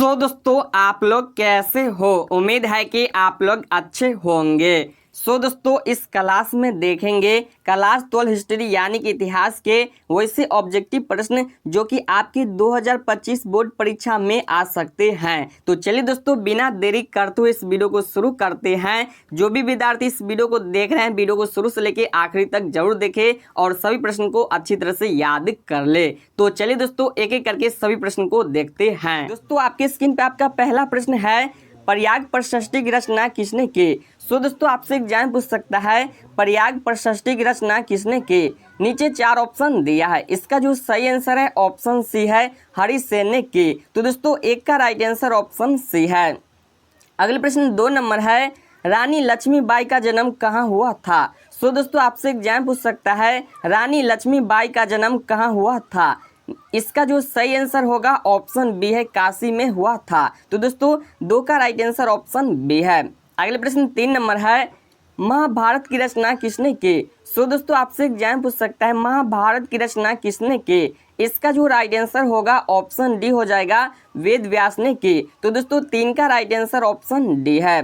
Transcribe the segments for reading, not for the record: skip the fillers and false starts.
दोस्तों आप लोग कैसे हो। उम्मीद है कि आप लोग अच्छे होंगे। दोस्तों इस क्लास में देखेंगे क्लास 12 हिस्ट्री यानी कि इतिहास के वैसे ऑब्जेक्टिव प्रश्न जो कि आपकी 2025 बोर्ड परीक्षा में आ सकते हैं। तो चलिए दोस्तों बिना देरी करते हुए इस वीडियो को शुरू करते हैं। जो भी विद्यार्थी इस वीडियो को देख रहे हैं वीडियो को शुरू से लेकर आखिरी तक जरूर देखें और सभी प्रश्न को अच्छी तरह से याद कर ले। तो चलिए दोस्तों एक एक करके सभी प्रश्न को देखते हैं। दोस्तों आपके स्क्रीन पे आपका पहला प्रश्न है, प्रयाग प्रशस्ति की रचना किसने की। दोस्तों आपसे एग्जाम पूछ सकता है प्रयाग प्रशस्ति की रचना किसने की। नीचे 4 ऑप्शन दिया है, इसका जो सही आंसर है ऑप्शन सी है, हरिसेन ने की। तो दोस्तों एक का राइट आंसर ऑप्शन सी है। अगले प्रश्न 2 नंबर है, रानी लक्ष्मीबाई का जन्म कहाँ हुआ था। दोस्तों आपसे एग्जाम पूछ सकता है रानी लक्ष्मीबाई का जन्म कहाँ हुआ था। इसका जो सही आंसर होगा ऑप्शन बी है, काशी में हुआ था। तो दोस्तों 2 का राइट आंसर ऑप्शन बी है। अगले प्रश्न 3 नंबर है, महाभारत की रचना किसने की। दोस्तों आपसे एग्जाम पूछ सकता है महाभारत की रचना किसने की। इसका जो राइट आंसर होगा ऑप्शन डी हो जाएगा, वेद व्यास ने की। तो दोस्तों 3 का राइट आंसर ऑप्शन डी है।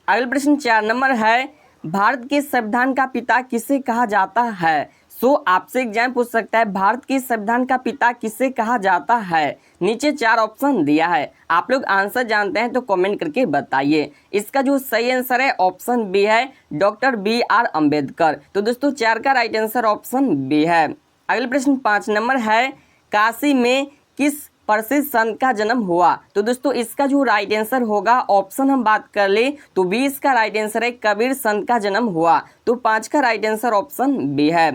अगले प्रश्न 4 नंबर है, भारत के संविधान का पिता किसे कहा जाता है। आपसे एग्जाम पूछ सकता है भारत के संविधान का पिता किसे कहा जाता है। नीचे 4 ऑप्शन दिया है, आप लोग आंसर जानते हैं तो कमेंट करके बताइए। इसका जो सही आंसर है ऑप्शन बी है, डॉक्टर BR अम्बेडकर। तो दोस्तों 4 का राइट आंसर ऑप्शन बी है। अगले प्रश्न 5 नंबर है, काशी में किस प्रसिद्ध संत का जन्म हुआ। तो दोस्तों इसका जो राइट आंसर होगा ऑप्शन हम बात कर ले तो 20 का राइट आंसर है, कबीर संत का जन्म हुआ। तो 5 का राइट आंसर ऑप्शन बी है।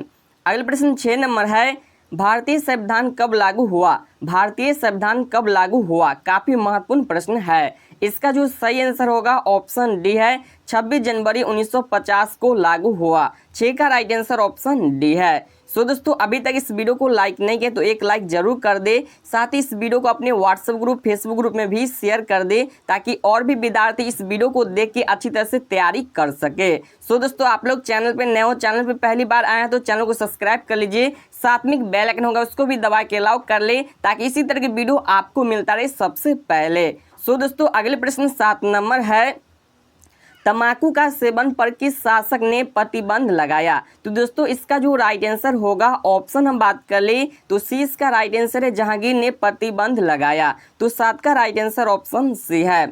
अगले प्रश्न 6 नंबर है, भारतीय संविधान कब लागू हुआ। भारतीय संविधान कब लागू हुआ, काफी महत्वपूर्ण प्रश्न है। इसका जो सही आंसर होगा ऑप्शन डी है, 26 जनवरी 1950 को लागू हुआ। 6 का राइट आंसर ऑप्शन डी है। दोस्तों अभी तक इस वीडियो को लाइक नहीं किया तो एक लाइक जरूर कर दे, साथ ही इस वीडियो को अपने व्हाट्सएप ग्रुप फेसबुक ग्रुप में भी शेयर कर दे ताकि और भी विद्यार्थी इस वीडियो को देख के अच्छी तरह से तैयारी कर सके। दोस्तों आप लोग चैनल पे नए हो, चैनल पे पहली बार आए हैं तो चैनल को सब्सक्राइब कर लीजिए, साथ में बेल आइकन होगा उसको भी दबा के अलाउ कर ले ताकि इसी तरह की वीडियो आपको मिलता रहे सबसे पहले। दोस्तों अगले प्रश्न 7 नंबर है, तंबाकू का सेवन पर किस शासक ने प्रतिबंध लगाया। तो दोस्तों इसका जो राइट आंसर होगा ऑप्शन हम बात कर ले तो सी इसका राइट आंसर है, जहांगीर ने प्रतिबंध लगाया। तो 7 का राइट आंसर ऑप्शन सी है।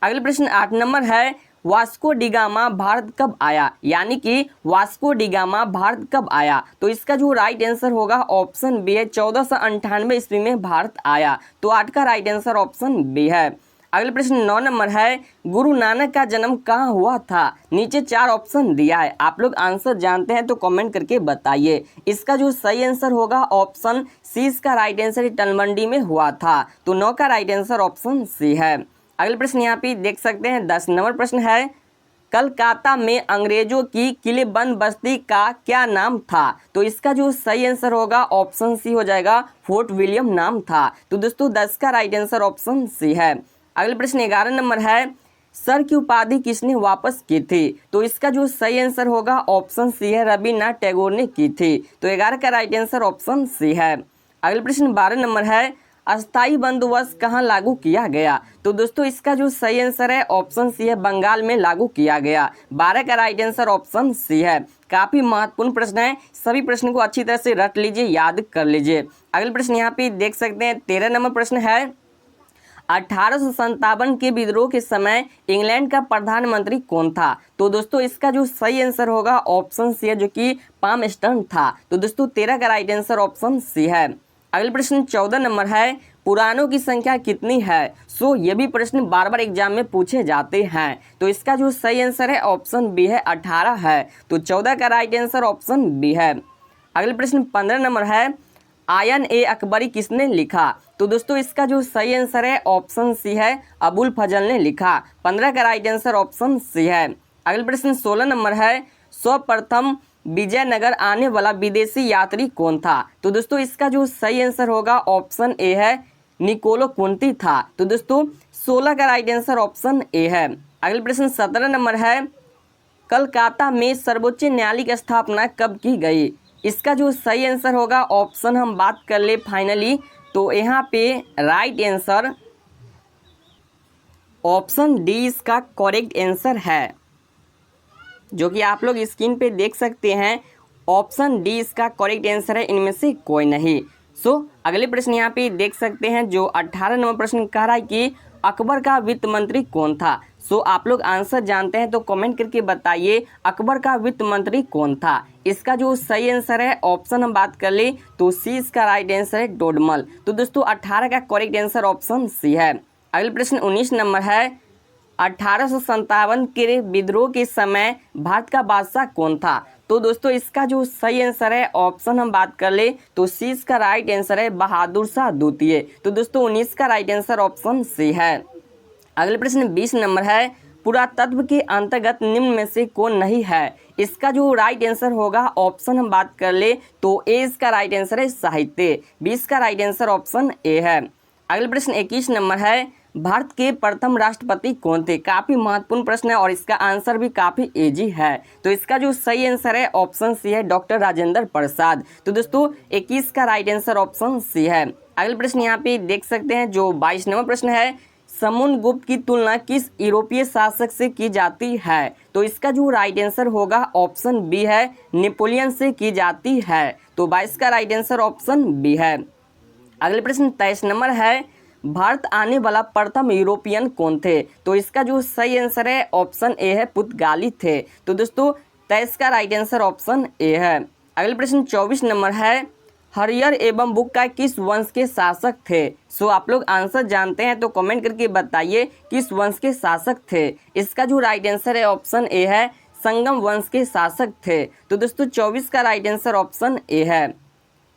अगले प्रश्न 8 नंबर है, वास्को डिगामा भारत कब आया। यानी कि वास्को डिगामा भारत कब आया। तो इसका जो राइट आंसर होगा ऑप्शन बी है, 1498 ईस्वी में भारत आया। तो 8 का राइट आंसर ऑप्शन बी है। अगले प्रश्न 9 नंबर है, गुरु नानक का जन्म कहाँ हुआ था। नीचे 4 ऑप्शन दिया है, आप लोग आंसर जानते हैं तो कमेंट करके बताइए। इसका जो सही आंसर होगा ऑप्शन सी इसका राइट आंसर तलवंडी में हुआ था। तो 9 का राइट आंसर ऑप्शन सी है। अगले प्रश्न यहाँ पे देख सकते हैं 10 नंबर प्रश्न है, कलकत्ता में अंग्रेजों की किलेबंद बस्ती का क्या नाम था। तो इसका जो सही आंसर होगा ऑप्शन सी हो जाएगा, फोर्ट विलियम नाम था। तो दोस्तों 10 का राइट आंसर ऑप्शन सी है। अगले प्रश्न 11 नंबर है, सर की उपाधि किसने वापस की थी। तो इसका जो सही आंसर होगा ऑप्शन सी है, रविन्द्रनाथ टैगोर ने की थी। तो 11 का राइट आंसर ऑप्शन सी है। अगले प्रश्न 12 नंबर है, अस्थाई बंदोबस्त कहाँ लागू किया गया। तो दोस्तों इसका जो सही आंसर है ऑप्शन सी है, बंगाल में लागू किया गया। 12 का राइट आंसर ऑप्शन सी है। काफी महत्वपूर्ण प्रश्न है, सभी प्रश्न को अच्छी तरह से रट लीजिए, याद कर लीजिए। अगले प्रश्न यहाँ पे देख सकते हैं 13 नंबर प्रश्न है, 1857 के विद्रोह के समय इंग्लैंड का प्रधानमंत्री कौन था। तो दोस्तों इसका जो सही आंसर होगा ऑप्शन सी है, जो कि पामस्टर्न था। तो दोस्तों 13 का राइट आंसर ऑप्शन सी है। अगले प्रश्न 14 नंबर है, पुराणों की संख्या कितनी है। ये भी प्रश्न बार बार एग्जाम में पूछे जाते हैं। तो इसका जो सही आंसर है ऑप्शन बी है, 18 है। तो 14 का राइट आंसर ऑप्शन बी है। अगले प्रश्न 15 नंबर है, आयन-ए-अकबरी किसने लिखा। तो दोस्तों इसका जो सही आंसर है ऑप्शन सी है, अबुल फजल ने लिखा। 15 का राइट आंसर ऑप्शन सी है। अगले प्रश्न 16 नंबर है, सर्वप्रथम विजयनगर आने वाला विदेशी यात्री कौन था। तो दोस्तों इसका जो सही आंसर होगा ऑप्शन ए है, निकोलो कुंती था। तो दोस्तों 16 का राइट आंसर ऑप्शन ए है। अगले प्रश्न 17 नंबर है, कलकत्ता में सर्वोच्च न्यायालय की स्थापना कब की गई। इसका जो सही आंसर होगा ऑप्शन हम बात कर ले फाइनली तो यहाँ पे राइट आंसर ऑप्शन डी इसका करेक्ट आंसर है, जो कि आप लोग स्क्रीन पे देख सकते हैं। ऑप्शन डी इसका करेक्ट आंसर है, इनमें से कोई नहीं। अगले प्रश्न यहाँ पे देख सकते हैं, जो 18 नंबर प्रश्न कह रहा है कि अकबर का वित्त मंत्री कौन था। आप लोग आंसर जानते हैं तो कमेंट करके बताइए अकबर का वित्त मंत्री कौन था। इसका जो सही आंसर है, ऑप्शन हम बात कर ले तो सी इसका राइट आंसर है टोडरमल। तो दोस्तों 18 का करेक्ट आंसर ऑप्शन सी है। अगले प्रश्न 19 नंबर है, 1857 के विद्रोह के समय भारत का बादशाह कौन था। तो दोस्तों इसका जो सही आंसर है, ऑप्शन हम बात कर ले तो सी इसका राइट आंसर है बहादुर शाह द्वितीय। तो दोस्तों 19 का राइट आंसर ऑप्शन सी है। अगले प्रश्न 20 नंबर है, पुरातत्व के अंतर्गत निम्न में से कौन नहीं है। इसका जो राइट आंसर होगा, ऑप्शन हम बात कर ले तो ए इसका राइट आंसर है साहित्य। 20 का राइट आंसर ऑप्शन ए है। अगले प्रश्न 21 नंबर है, भारत के प्रथम राष्ट्रपति कौन थे। काफी महत्वपूर्ण प्रश्न है और इसका आंसर भी काफी इजी है। तो इसका जो सही आंसर है, ऑप्शन सी है डॉक्टर राजेंद्र प्रसाद। तो दोस्तों 21 का राइट आंसर ऑप्शन सी है। अगले प्रश्न यहाँ पे देख सकते हैं, जो 22 नंबर प्रश्न है, समुद्रगुप्त की तुलना किस यूरोपीय शासक से की जाती है। तो इसका जो राइट आंसर होगा, ऑप्शन बी है नेपोलियन से की जाती है। तो 22 का राइट आंसर ऑप्शन बी है। अगले प्रश्न 23 नंबर है, भारत आने वाला प्रथम यूरोपियन कौन थे। तो इसका जो सही आंसर है, ऑप्शन ए है पुर्तगाली थे। तो दोस्तों 23 का राइट आंसर ऑप्शन ए है। अगले प्रश्न 24 नंबर है, हरियर एवं बुक का किस वंश के शासक थे। आप लोग आंसर जानते हैं तो कमेंट करके बताइए किस वंश के शासक थे। इसका जो राइट आंसर है, ऑप्शन ए है संगम वंश के शासक थे। तो दोस्तों 24 का राइट आंसर ऑप्शन ए है।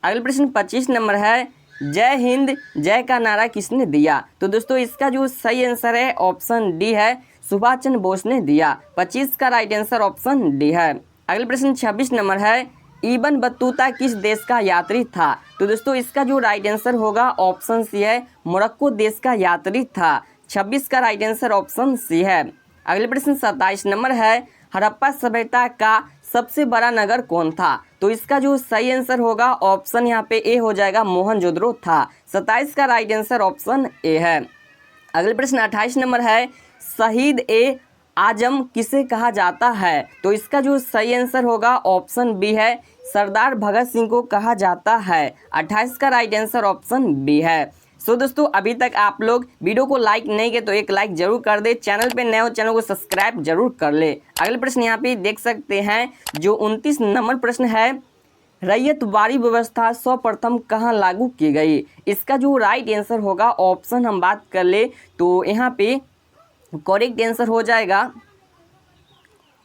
अगले प्रश्न 25 नंबर है, जय हिंद जय का नारा किसने दिया। तो दोस्तों इसका जो सही आंसर है, ऑप्शन डी है सुभाष चंद्र बोस ने दिया। 25 का राइट आंसर ऑप्शन डी है। अगले प्रश्न 26 नंबर है, इब्न बतूता किस देश का यात्री था। तो दोस्तों इसका जो राइट आंसर होगा, ऑप्शन सी है मोरक्को देश का यात्री था। 26 का राइट आंसर ऑप्शन सी है। अगले प्रश्न 27 नंबर है, हड़प्पा सभ्यता का सबसे बड़ा नगर कौन था। तो इसका जो सही आंसर होगा, ऑप्शन यहाँ पे ए हो जाएगा मोहनजोदड़ो था। 27 का राइट आंसर ऑप्शन ए है। अगले प्रश्न 28 नंबर है, शहीद ए आजम किसे कहा जाता है। तो इसका जो सही आंसर होगा, ऑप्शन बी है सरदार भगत सिंह को कहा जाता है। 28 का राइट आंसर ऑप्शन बी है। दोस्तों अभी तक आप लोग वीडियो को लाइक नहीं किए तो एक लाइक जरूर कर दे। चैनल पे नए हो चैनल को सब्सक्राइब जरूर कर ले। अगले प्रश्न यहाँ पे देख सकते हैं, जो 29 नंबर प्रश्न है, रैयतवाड़ी व्यवस्था सर्वप्रथम कहाँ लागू की गई। इसका जो राइट आंसर होगा, ऑप्शन हम बात कर ले तो यहाँ पे करेक्ट आंसर हो जाएगा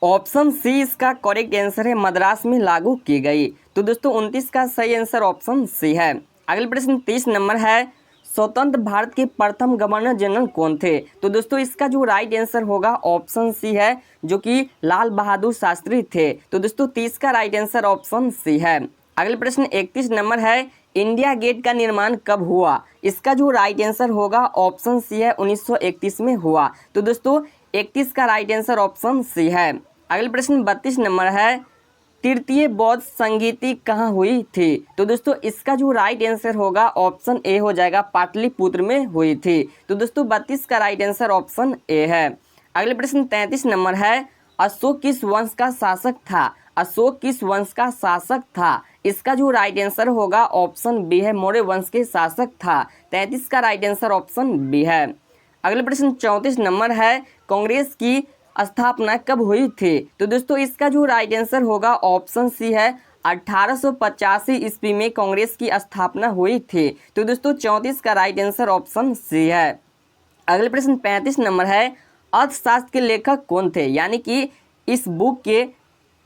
ऑप्शन सी। इसका करेक्ट आंसर है मद्रास में लागू की गई। तो दोस्तों 29 का सही आंसर ऑप्शन सी है। अगले प्रश्न 30 नंबर है, स्वतंत्र भारत के प्रथम गवर्नर जनरल कौन थे। तो दोस्तों इसका जो राइट आंसर होगा, ऑप्शन सी है, जो कि लाल बहादुर शास्त्री थे। तो दोस्तों 30 का राइट आंसर ऑप्शन सी है। अगले प्रश्न 31 नंबर है, इंडिया गेट का निर्माण कब हुआ। इसका जो राइट आंसर होगा, ऑप्शन सी है 1931 में हुआ। तो दोस्तों 31 का राइट आंसर ऑप्शन सी है। अगले प्रश्न 32 नंबर है, तृतीय बौद्ध संगीति कहाँ हुई थी। तो दोस्तों इसका जो राइट आंसर होगा, ऑप्शन ए हो जाएगा पाटलिपुत्र में हुई थी। तो दोस्तों 32 का राइट आंसर ऑप्शन ए है। अगले प्रश्न 33 नंबर है, अशोक किस वंश का शासक था। अशोक किस वंश का शासक था। इसका जो राइट आंसर होगा, ऑप्शन बी है मौर्य वंश के शासक था। 33 का राइट आंसर ऑप्शन बी है। अगले प्रश्न 34 नंबर है, कांग्रेस की स्थापना कब हुई थी। तो दोस्तों इसका जो राइट आंसर होगा, ऑप्शन सी है 1885 ईस्वी में कांग्रेस की स्थापना हुई थी। तो दोस्तों 34 का राइट आंसर ऑप्शन सी है। अगले प्रश्न 35 नंबर है, अर्थशास्त्र के लेखक कौन थे, यानी कि इस बुक के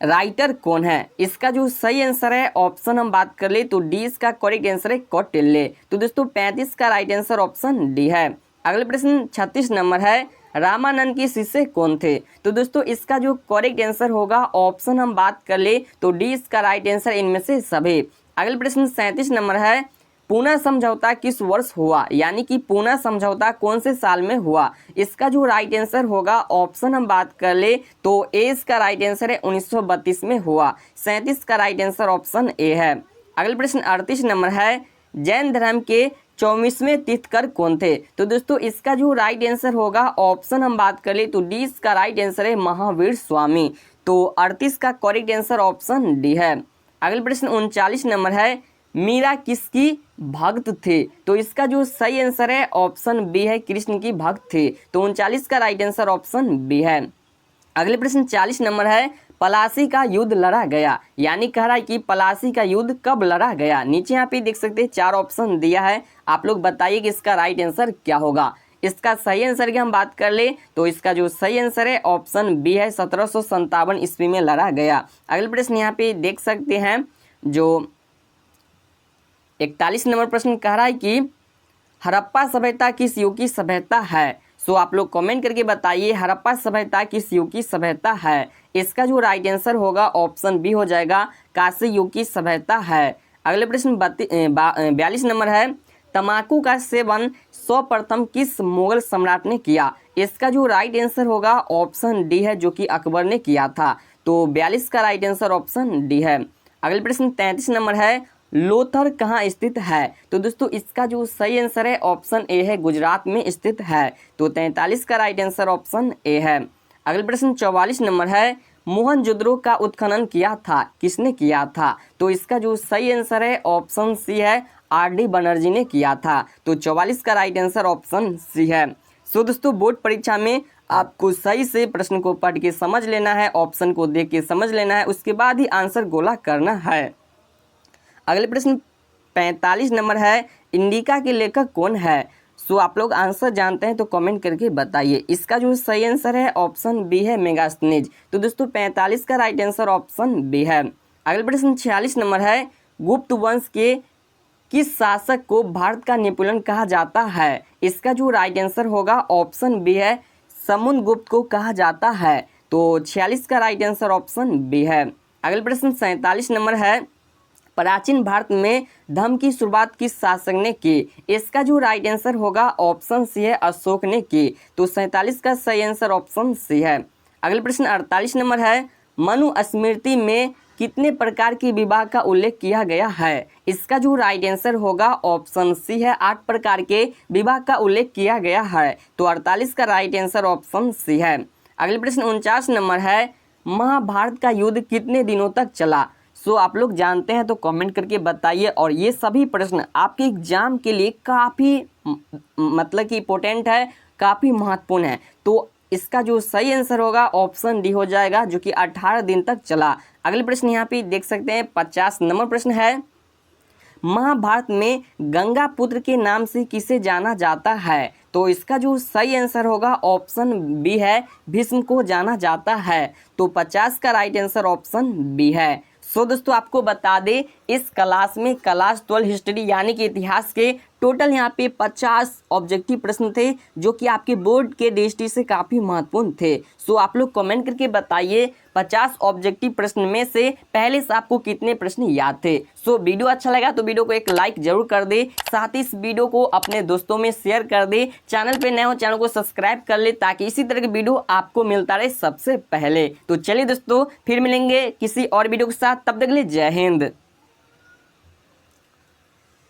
राइटर कौन है। इसका जो सही आंसर है, ऑप्शन हम बात कर ले तो डी इसका करेक्ट आंसर है कौटिल्य। तो दोस्तों 35 का राइट आंसर ऑप्शन डी है। अगले प्रश्न 36 नंबर है, रामानंद के शिष्य कौन थे। तो दोस्तों इसका जो करेक्ट आंसर होगा, ऑप्शन हम बात कर ले तो डी इसका राइट आंसर इनमें से सभी। अगले प्रश्न 37 नंबर है, पूना समझौता किस वर्ष हुआ, यानी कि पूना समझौता कौन से साल में हुआ। इसका जो राइट आंसर होगा, ऑप्शन हम बात कर ले तो ए इसका राइट आंसर है 1932 में हुआ। 37 का राइट आंसर ऑप्शन ए है। अगले प्रश्न 38 नंबर है, जैन धर्म के 24वें तीर्थकर कौन थे? तो दोस्तों इसका जो राइट आंसर होगा ऑप्शन हम बात कर ले तो डी इसका राइट आंसर है महावीर स्वामी। तो 38 का करेक्ट आंसर ऑप्शन डी है। अगला प्रश्न 39 नंबर है, मीरा किसकी भक्त थे? तो इसका जो सही आंसर है ऑप्शन बी है, कृष्ण की भक्त थे। तो 39 का राइट आंसर ऑप्शन बी है। अगले प्रश्न 40 नंबर है, पलासी का युद्ध लड़ा गया, यानी कह रहा है कि पलासी का युद्ध कब लड़ा गया? नीचे यहाँ पे देख सकते हैं 4 ऑप्शन दिया है, आप लोग बताइए कि इसका राइट आंसर क्या होगा। इसका सही आंसर की हम बात कर ले तो इसका जो सही आंसर है ऑप्शन बी है, 1757 ईस्वी में लड़ा गया। अगले प्रश्न यहाँ पे देख सकते हैं जो 41 नंबर प्रश्न कह रहा है कि हड़प्पा सभ्यता किस युग की सभ्यता है? सो आप लोग कमेंट करके बताइए हड़प्पा सभ्यता किस युग की सभ्यता है। इसका जो राइट आंसर होगा ऑप्शन बी हो जाएगा, कांस्य युग की सभ्यता है। अगले प्रश्न 42 नंबर है, तंबाकू का सेवन सर्वप्रथम किस मुगल सम्राट ने किया? इसका जो राइट आंसर होगा ऑप्शन डी है, जो कि अकबर ने किया था। तो 42 का राइट आंसर ऑप्शन डी है। अगले प्रश्न 33 नंबर है, लोथर कहाँ स्थित है? तो दोस्तों इसका जो सही आंसर है ऑप्शन ए है, गुजरात में स्थित है। तो 43 का राइट आंसर ऑप्शन ए है। अगले प्रश्न 44 नंबर है, मोहनजोदड़ो का उत्खनन किया था, किसने किया था? तो इसका जो सही आंसर है ऑप्शन सी है, आर.डी. बनर्जी ने किया था। तो 44 का राइट आंसर ऑप्शन सी है। सो दोस्तों बोर्ड परीक्षा में आपको सही से प्रश्न को पढ़ के समझ लेना है, ऑप्शन को देख के समझ लेना है, उसके बाद ही आंसर गोला करना है। अगले प्रश्न 45 नंबर है, इंडिका के लेखक कौन है? सो आप लोग आंसर जानते हैं तो कमेंट करके बताइए। इसका जो सही आंसर है ऑप्शन बी है, मेगास्थनीज। तो दोस्तों 45 का राइट आंसर ऑप्शन बी है। अगले प्रश्न 46 नंबर है, गुप्त वंश के किस शासक को भारत का नेपोलियन कहा जाता है? इसका जो राइट आंसर होगा ऑप्शन बी है, समुद्रगुप्त को कहा जाता है। तो 46 का राइट आंसर ऑप्शन बी है। अगले प्रश्न 47 नंबर है, प्राचीन भारत में धर्म की शुरुआत किस शासक ने की? इसका जो राइट आंसर होगा ऑप्शन सी है, अशोक ने की। तो 47 का सही आंसर ऑप्शन सी है। अगले प्रश्न 48 नंबर है, मनुस्मृति में कितने प्रकार के विवाह का उल्लेख किया गया है? इसका जो राइट आंसर होगा ऑप्शन सी है, 8 प्रकार के विवाह का उल्लेख किया गया है। तो 48 का राइट आंसर ऑप्शन सी है। अगले प्रश्न 49 नंबर है, महाभारत का युद्ध कितने दिनों तक चला? सो आप लोग जानते हैं तो कमेंट करके बताइए। और ये सभी प्रश्न आपके एग्जाम के लिए काफ़ी मतलब कि इम्पोर्टेंट है, काफ़ी महत्वपूर्ण है। तो इसका जो सही आंसर होगा ऑप्शन डी हो जाएगा, जो कि 18 दिन तक चला। अगले प्रश्न यहाँ पे देख सकते हैं 50 नंबर प्रश्न है, महाभारत में गंगा पुत्र के नाम से किसे जाना जाता है? तो इसका जो सही आंसर होगा ऑप्शन बी है, भीष्म को जाना जाता है। तो 50 का राइट आंसर ऑप्शन बी है। सो दोस्तों आपको बता दें इस क्लास में क्लास 12 हिस्ट्री यानी कि इतिहास के टोटल यहाँ पे 50 ऑब्जेक्टिव प्रश्न थे, जो कि आपके बोर्ड के दृष्टि से काफ़ी महत्वपूर्ण थे। सो आप लोग कमेंट करके बताइए 50 ऑब्जेक्टिव प्रश्न में से पहले से आपको कितने प्रश्न याद थे। सो वीडियो अच्छा लगा तो वीडियो को एक लाइक जरूर कर दे, साथ ही इस वीडियो को अपने दोस्तों में शेयर कर दे। चैनल पे नए हो चैनल को सब्सक्राइब कर ले, ताकि इसी तरह के वीडियो आपको मिलता रहे सबसे पहले। तो चलिए दोस्तों फिर मिलेंगे किसी और वीडियो के साथ, तब तक के लिए जय हिंद।